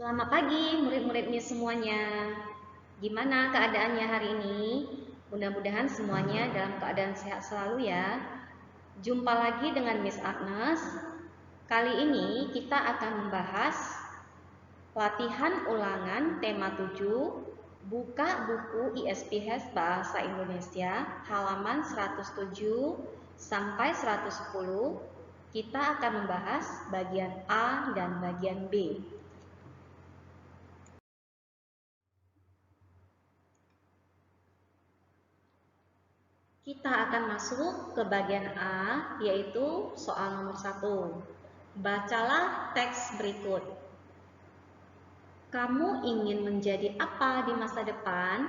Selamat pagi murid-murid semuanya. Gimana keadaannya hari ini? Mudah-mudahan semuanya dalam keadaan sehat selalu ya. Jumpa lagi dengan Miss Agnes. Kali ini kita akan membahas latihan ulangan tema 7. Buka buku ISPHES Bahasa Indonesia halaman 107 sampai 110. Kita akan membahas bagian A dan bagian B. Kita akan masuk ke bagian A, yaitu soal nomor 1. Bacalah teks berikut. Kamu ingin menjadi apa di masa depan?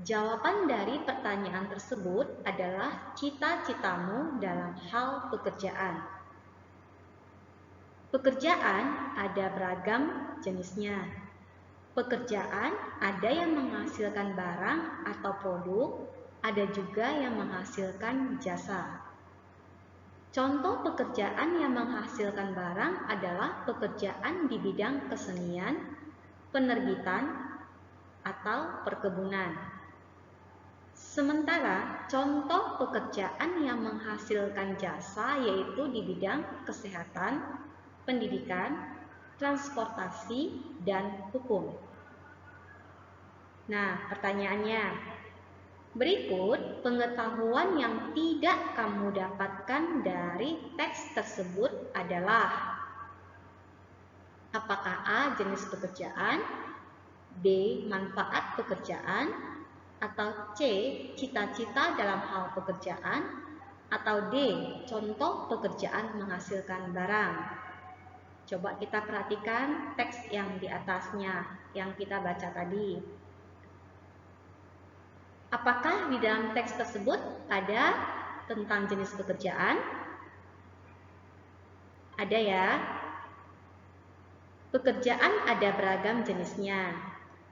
Jawaban dari pertanyaan tersebut adalah cita-citamu dalam hal pekerjaan. Pekerjaan ada beragam jenisnya. Pekerjaan ada yang menghasilkan barang atau produk, ada juga yang menghasilkan jasa. Contoh pekerjaan yang menghasilkan barang adalah pekerjaan di bidang kesenian, penerbitan, atau perkebunan. Sementara contoh pekerjaan yang menghasilkan jasa yaitu di bidang kesehatan, pendidikan, transportasi, dan hukum. Nah, pertanyaannya, berikut pengetahuan yang tidak kamu dapatkan dari teks tersebut adalah: apakah A. jenis pekerjaan, B. manfaat pekerjaan, atau C. cita-cita dalam hal pekerjaan, atau D. contoh pekerjaan menghasilkan barang. Coba kita perhatikan teks yang di atasnya yang kita baca tadi. Apakah di dalam teks tersebut ada tentang jenis pekerjaan? Ada ya. Pekerjaan ada beragam jenisnya.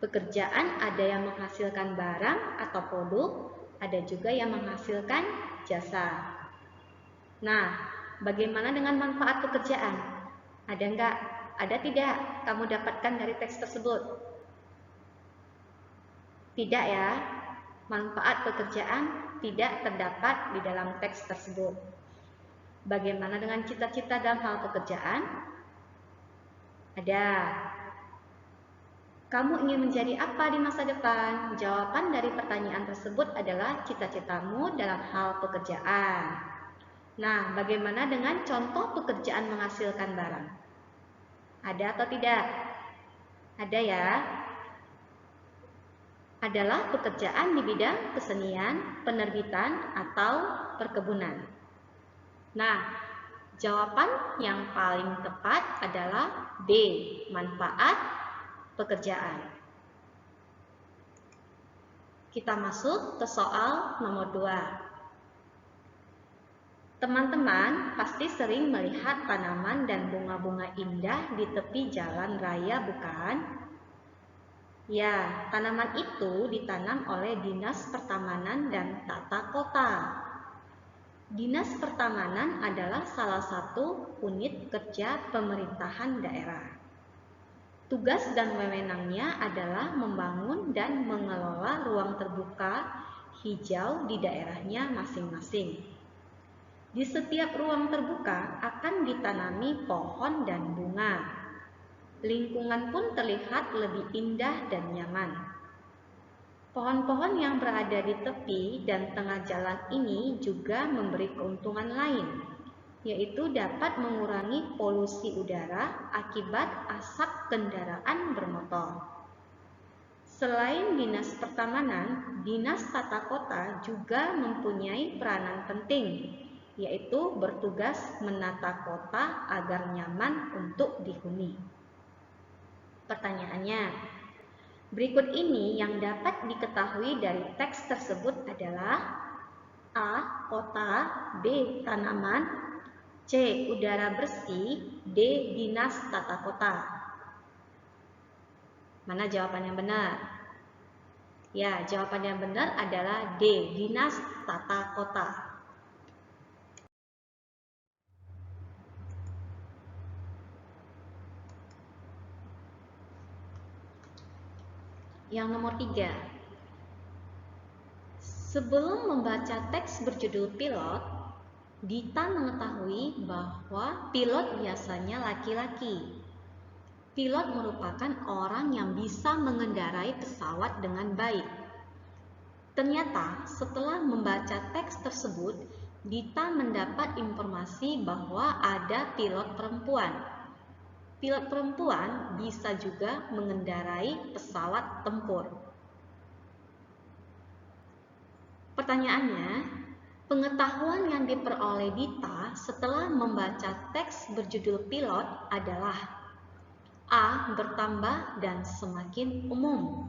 Pekerjaan ada yang menghasilkan barang atau produk, ada juga yang menghasilkan jasa. Nah, bagaimana dengan manfaat pekerjaan? Ada enggak? Ada tidak kamu dapatkan dari teks tersebut? Tidak ya. Manfaat pekerjaan tidak terdapat di dalam teks tersebut. Bagaimana dengan cita-cita dalam hal pekerjaan? Ada. Kamu ingin menjadi apa di masa depan? Jawaban dari pertanyaan tersebut adalah cita-citamu dalam hal pekerjaan. Nah, bagaimana dengan contoh pekerjaan menghasilkan barang? Ada atau tidak? Ada ya. Adalah pekerjaan di bidang kesenian, penerbitan, atau perkebunan. Nah, jawaban yang paling tepat adalah B. manfaat pekerjaan. Kita masuk ke soal nomor 2. Teman-teman pasti sering melihat tanaman dan bunga-bunga indah di tepi jalan raya, bukan? Ya, tanaman itu ditanam oleh Dinas Pertamanan dan Tata Kota. Dinas Pertamanan adalah salah satu unit kerja pemerintahan daerah. Tugas dan wewenangnya adalah membangun dan mengelola ruang terbuka hijau di daerahnya masing-masing. Di setiap ruang terbuka akan ditanami pohon dan bunga. Lingkungan pun terlihat lebih indah dan nyaman. Pohon-pohon yang berada di tepi dan tengah jalan ini juga memberi keuntungan lain, yaitu dapat mengurangi polusi udara akibat asap kendaraan bermotor. Selain Dinas Pertamanan, Dinas Tata Kota juga mempunyai peranan penting, yaitu bertugas menata kota agar nyaman untuk dihuni. Pertanyaannya, berikut ini yang dapat diketahui dari teks tersebut adalah: A. Kota, B. Tanaman, C. Udara bersih, D. Dinas Tata Kota. Mana jawaban yang benar? Ya, jawaban yang benar adalah D. Dinas Tata Kota. Yang nomor 3. Sebelum membaca teks berjudul pilot, Dita mengetahui bahwa pilot biasanya laki-laki. Pilot merupakan orang yang bisa mengendarai pesawat dengan baik. Ternyata setelah membaca teks tersebut, Dita mendapat informasi bahwa ada pilot perempuan. Pilot perempuan bisa juga mengendarai pesawat tempur. Pertanyaannya, pengetahuan yang diperoleh Dita setelah membaca teks berjudul pilot adalah A. Bertambah dan semakin umum,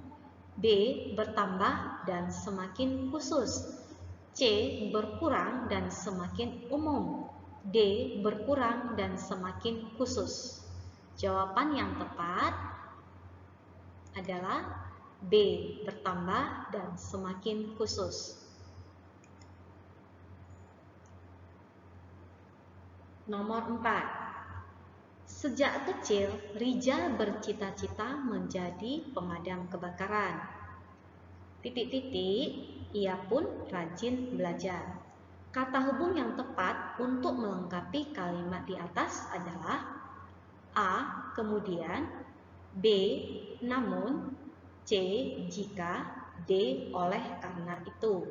B. Bertambah dan semakin khusus, C. Berkurang dan semakin umum, D. Berkurang dan semakin khusus. Jawaban yang tepat adalah B. Bertambah dan semakin khusus. Nomor 4. Sejak kecil, Rija bercita-cita menjadi pemadam kebakaran. Ia pun rajin belajar. Kata hubung yang tepat untuk melengkapi kalimat di atas adalah A. Kemudian, B. Namun, C. Jika, D. Oleh karena itu.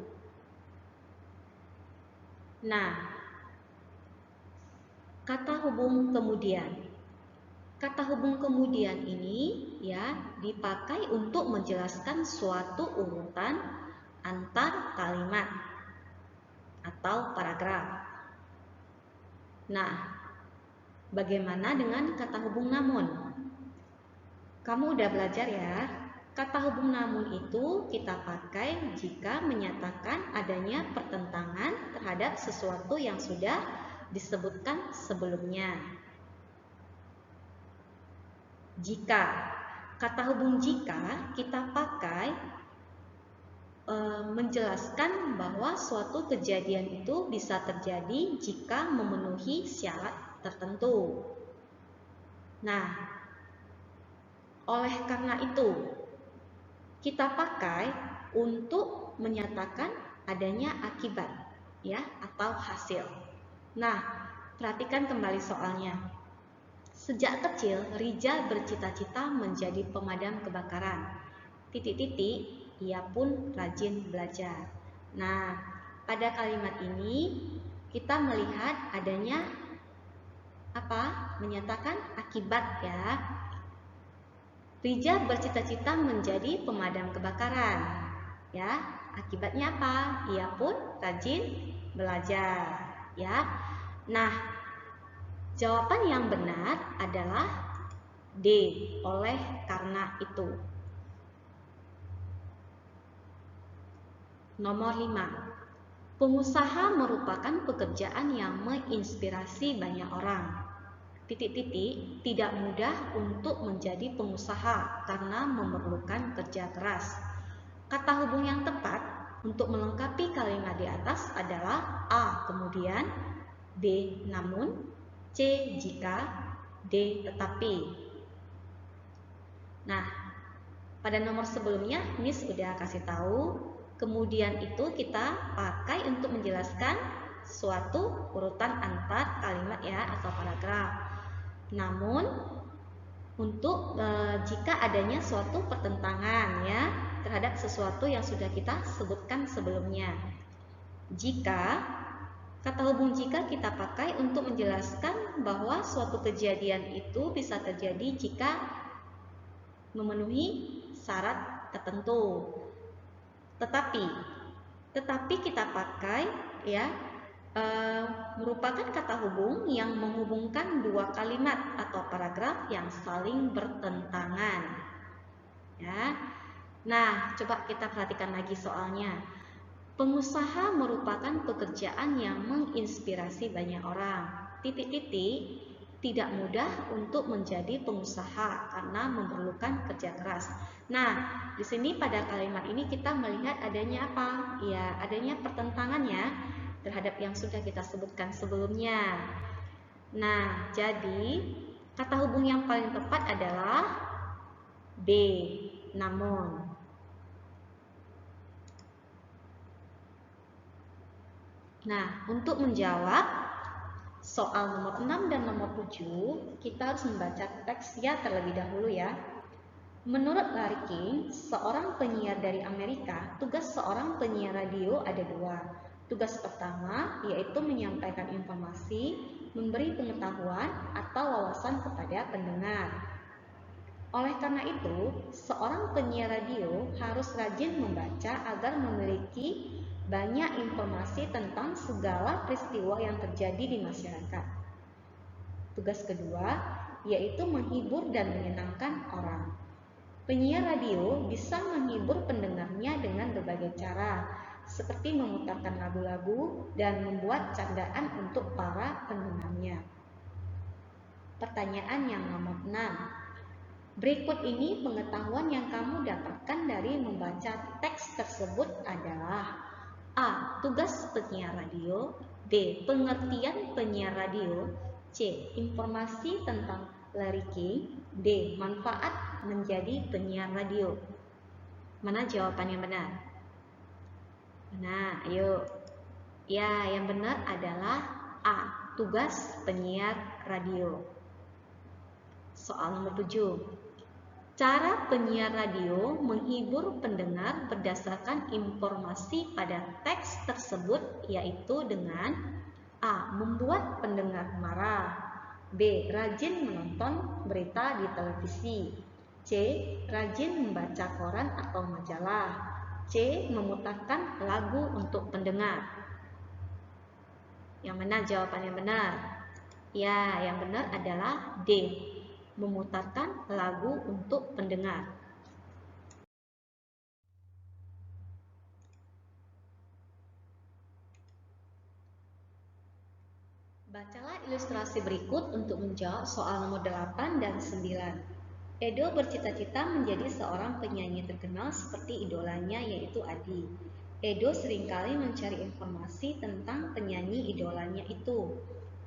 Nah, kata hubung kemudian. Kata hubung kemudian ini ya dipakai untuk menjelaskan suatu urutan antar kalimat atau paragraf. Nah, bagaimana dengan kata hubung namun? Kamu udah belajar ya? Kata hubung namun itu kita pakai jika menyatakan adanya pertentangan terhadap sesuatu yang sudah disebutkan sebelumnya. Jika, kata hubung jika kita pakai menjelaskan bahwa suatu kejadian itu bisa terjadi jika memenuhi syarat tertentu. Nah, oleh karena itu kita pakai untuk menyatakan adanya akibat ya atau hasil. Nah, perhatikan kembali soalnya. Sejak kecil, Rija bercita-cita menjadi pemadam kebakaran. Ia pun rajin belajar. Nah, pada kalimat ini kita melihat adanya apa? Menyatakan akibat ya. Rija bercita-cita menjadi pemadam kebakaran. Ya, akibatnya apa? Ia pun rajin belajar. Ya, nah, jawaban yang benar adalah D. Oleh karena itu. Nomor 5. Pengusaha merupakan pekerjaan yang menginspirasi banyak orang. Tidak mudah untuk menjadi pengusaha karena memerlukan kerja keras. Kata hubung yang tepat untuk melengkapi kalimat di atas adalah A. Kemudian, B. Namun, C. Jika, D. Tetapi. Nah, pada nomor sebelumnya Miss udah kasih tahu, kemudian itu kita pakai untuk menjelaskan suatu urutan antar kalimat ya atau paragraf. Namun, untuk jika adanya suatu pertentangan ya terhadap sesuatu yang sudah kita sebutkan sebelumnya. Jika, kata hubung jika kita pakai untuk menjelaskan bahwa suatu kejadian itu bisa terjadi jika memenuhi syarat tertentu. Tetapi kita pakai ya merupakan kata hubung yang menghubungkan dua kalimat atau paragraf yang saling bertentangan. Ya. Nah, coba kita perhatikan lagi soalnya. Pengusaha merupakan pekerjaan yang menginspirasi banyak orang. Tidak mudah untuk menjadi pengusaha karena memerlukan kerja keras. Nah, di sini pada kalimat ini kita melihat adanya apa? Ya, adanya pertentangannya terhadap yang sudah kita sebutkan sebelumnya. Nah, jadi kata hubung yang paling tepat adalah B. Namun. Nah, untuk menjawab soal nomor 6 dan nomor 7, kita harus membaca teksnya terlebih dahulu ya. Menurut Larry King, seorang penyiar dari Amerika, tugas seorang penyiar radio ada dua. Tugas pertama yaitu menyampaikan informasi, memberi pengetahuan atau wawasan kepada pendengar. Oleh karena itu, seorang penyiar radio harus rajin membaca agar memiliki banyak informasi tentang segala peristiwa yang terjadi di masyarakat. Tugas kedua yaitu menghibur dan menyenangkan orang. Penyiar radio bisa menghibur pendengarnya dengan berbagai cara, seperti memutarkan lagu-lagu dan membuat candaan untuk para pendengarnya. Pertanyaan yang nomor 6. Berikut ini pengetahuan yang kamu dapatkan dari membaca teks tersebut adalah: A. Tugas penyiar radio. B. Pengertian penyiar radio. C. Informasi tentang Larry King. D. Manfaat menjadi penyiar radio. Mana jawaban yang benar? Nah, ayo. Ya, yang benar adalah A. Tugas penyiar radio. Soal nomor 7. Cara penyiar radio menghibur pendengar berdasarkan informasi pada teks tersebut yaitu dengan A. Membuat pendengar marah. B. Rajin menonton berita di televisi. C. Rajin membaca koran atau majalah. C. Memutarkan lagu untuk pendengar. Yang mana jawaban yang benar? Ya, yang benar adalah D. Memutarkan lagu untuk pendengar. Bacalah ilustrasi berikut untuk menjawab soal nomor 8 dan 9. Edo bercita-cita menjadi seorang penyanyi terkenal seperti idolanya yaitu Adi. Edo seringkali mencari informasi tentang penyanyi idolanya itu.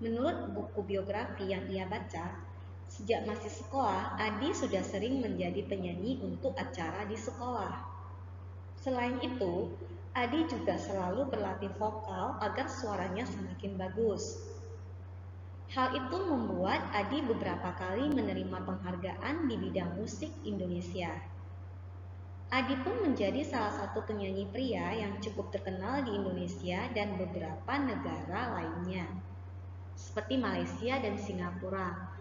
Menurut buku biografi yang ia baca, sejak masih sekolah, Adi sudah sering menjadi penyanyi untuk acara di sekolah. Selain itu, Adi juga selalu berlatih vokal agar suaranya semakin bagus. Hal itu membuat Adi beberapa kali menerima penghargaan di bidang musik Indonesia. Adi pun menjadi salah satu penyanyi pria yang cukup terkenal di Indonesia dan beberapa negara lainnya, seperti Malaysia dan Singapura.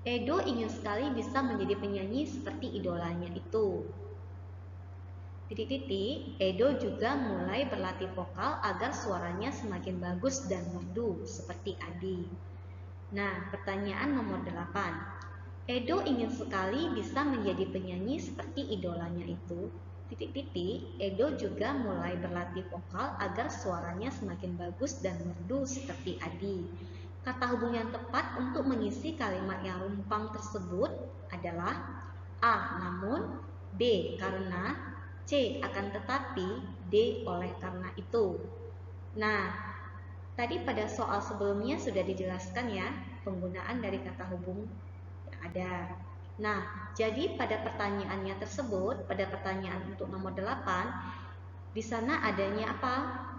Edo ingin sekali bisa menjadi penyanyi seperti idolanya itu. Edo juga mulai berlatih vokal agar suaranya semakin bagus dan merdu seperti Adi. Nah, pertanyaan nomor 8. Edo ingin sekali bisa menjadi penyanyi seperti idolanya itu. Edo juga mulai berlatih vokal agar suaranya semakin bagus dan merdu seperti Adi. Kata hubung yang tepat untuk mengisi kalimat yang rumpang tersebut adalah A. Namun, B. Karena, C. Akan tetapi, D. Oleh karena itu. Nah, tadi pada soal sebelumnya sudah dijelaskan ya penggunaan dari kata hubung yang ada. Nah, jadi pada pertanyaannya tersebut, pada pertanyaan untuk nomor 8, di sana adanya apa?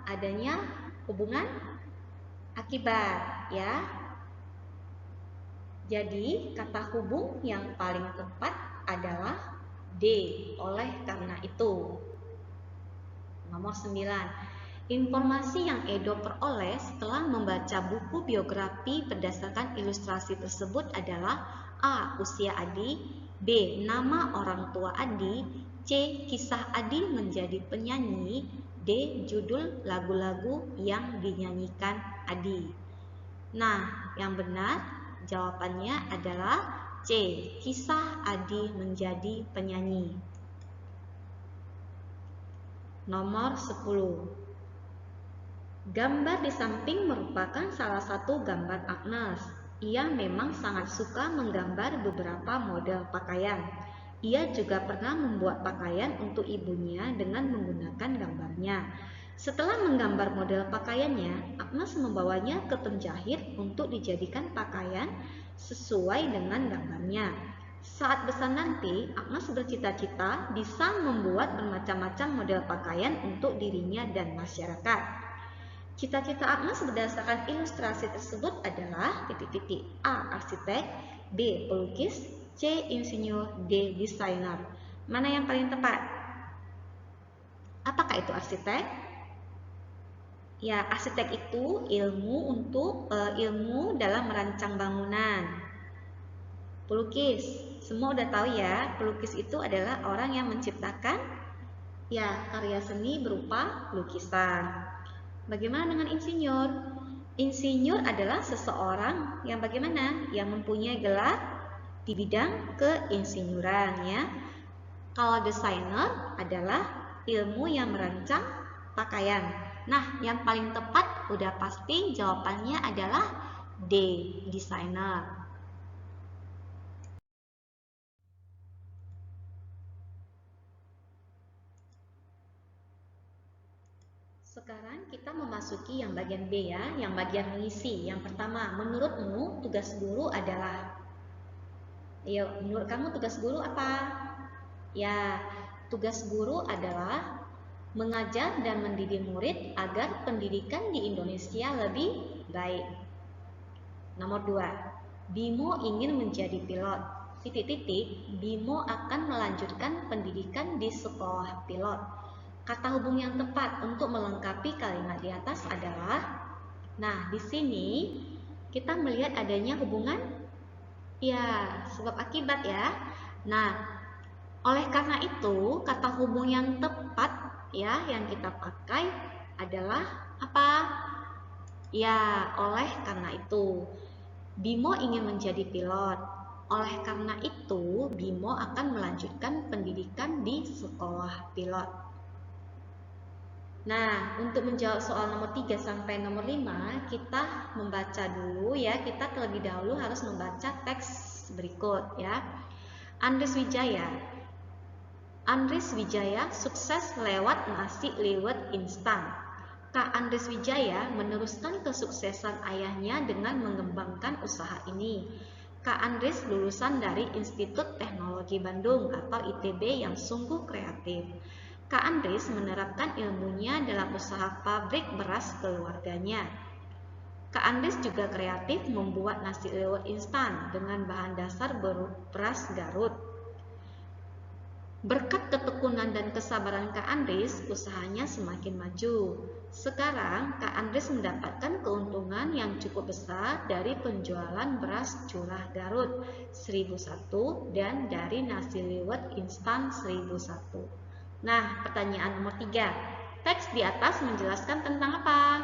Adanya hubungan akibat ya. Jadi kata hubung yang paling tepat adalah D. Oleh karena itu. Nomor 9. Informasi yang Edo peroleh setelah membaca buku biografi berdasarkan ilustrasi tersebut adalah A. Usia Adi. B. Nama orang tua Adi. C. Kisah Adi menjadi penyanyi. D. Judul lagu-lagu yang dinyanyikan Adi. Nah, yang benar jawabannya adalah C. Kisah Adi menjadi penyanyi. Nomor 10. Gambar di samping merupakan salah satu gambar Agnes. Ia memang sangat suka menggambar beberapa model pakaian. Ia juga pernah membuat pakaian untuk ibunya dengan menggunakan gambarnya. Setelah menggambar model pakaiannya, Agnes membawanya ke penjahit untuk dijadikan pakaian sesuai dengan gambarnya. Saat besar nanti, Agnes bercita-cita bisa membuat bermacam-macam model pakaian untuk dirinya dan masyarakat. Cita-cita Agnes berdasarkan ilustrasi tersebut adalah titik-titik. A. Arsitek, B. Pelukis, C. Insinyur, D. Desainer. Mana yang paling tepat? Apakah itu arsitek? Ya, arsitek itu ilmu dalam merancang bangunan. Pelukis, semua udah tahu ya, pelukis itu adalah orang yang menciptakan karya seni berupa lukisan. Bagaimana dengan insinyur? Insinyur adalah seseorang yang bagaimana? Yang mempunyai gelar di bidang keinsinyuran ya. Kalau desainer adalah ilmu yang merancang pakaian. Nah, yang paling tepat udah pasti jawabannya adalah D, desainer. Sekarang kita memasuki yang bagian B ya, yang bagian mengisi. Yang pertama, menurutmu tugas guru adalah? Ayo, menurut kamu tugas guru apa? Ya, tugas guru adalah mengajar dan mendidik murid agar pendidikan di Indonesia lebih baik. Nomor 2, Bimo ingin menjadi pilot. Titik-titik, Bimo akan melanjutkan pendidikan di sekolah pilot. Kata hubung yang tepat untuk melengkapi kalimat di atas adalah, nah di sini kita melihat adanya hubungan sebab akibat ya. Nah, oleh karena itu kata hubung yang tepat yang kita pakai adalah apa? Ya, oleh karena itu Bimo ingin menjadi pilot. Oleh karena itu Bimo akan melanjutkan pendidikan di sekolah pilot. Nah, untuk menjawab soal nomor 3 sampai nomor 5, kita membaca dulu ya. Kita terlebih dahulu harus membaca teks berikut ya. Andries Wijaya sukses lewat nasi liwet instan. Kak Andries Wijaya meneruskan kesuksesan ayahnya dengan mengembangkan usaha ini. Kak Andries lulusan dari Institut Teknologi Bandung atau ITB yang sungguh kreatif. Kak Andries menerapkan ilmunya dalam usaha pabrik beras keluarganya. Kak Andries juga kreatif membuat nasi liwet instan dengan bahan dasar beras Garut. Berkat ketekunan dan kesabaran Kak Andries, usahanya semakin maju. Sekarang, Kak Andries mendapatkan keuntungan yang cukup besar dari penjualan beras curah Garut 1001 dan dari nasi liwet instan 1001. Nah, pertanyaan nomor 3. Teks di atas menjelaskan tentang apa?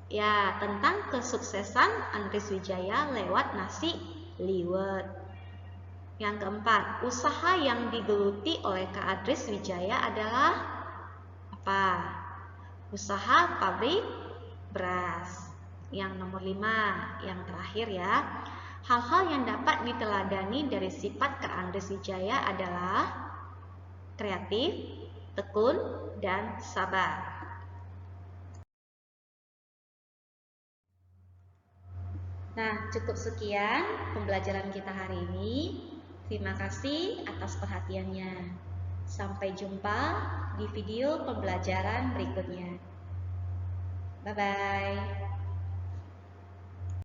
Ya, tentang kesuksesan Andries Wijaya lewat nasi liwet. Yang keempat, usaha yang digeluti oleh Kak Andries Wijaya adalah apa? Usaha pabrik beras. Yang nomor 5, yang terakhir ya. Hal-hal yang dapat diteladani dari sifat Kak Andries Wijaya adalah kreatif, tekun, dan sabar. Nah, cukup sekian pembelajaran kita hari ini. Terima kasih atas perhatiannya. Sampai jumpa di video pembelajaran berikutnya. Bye-bye.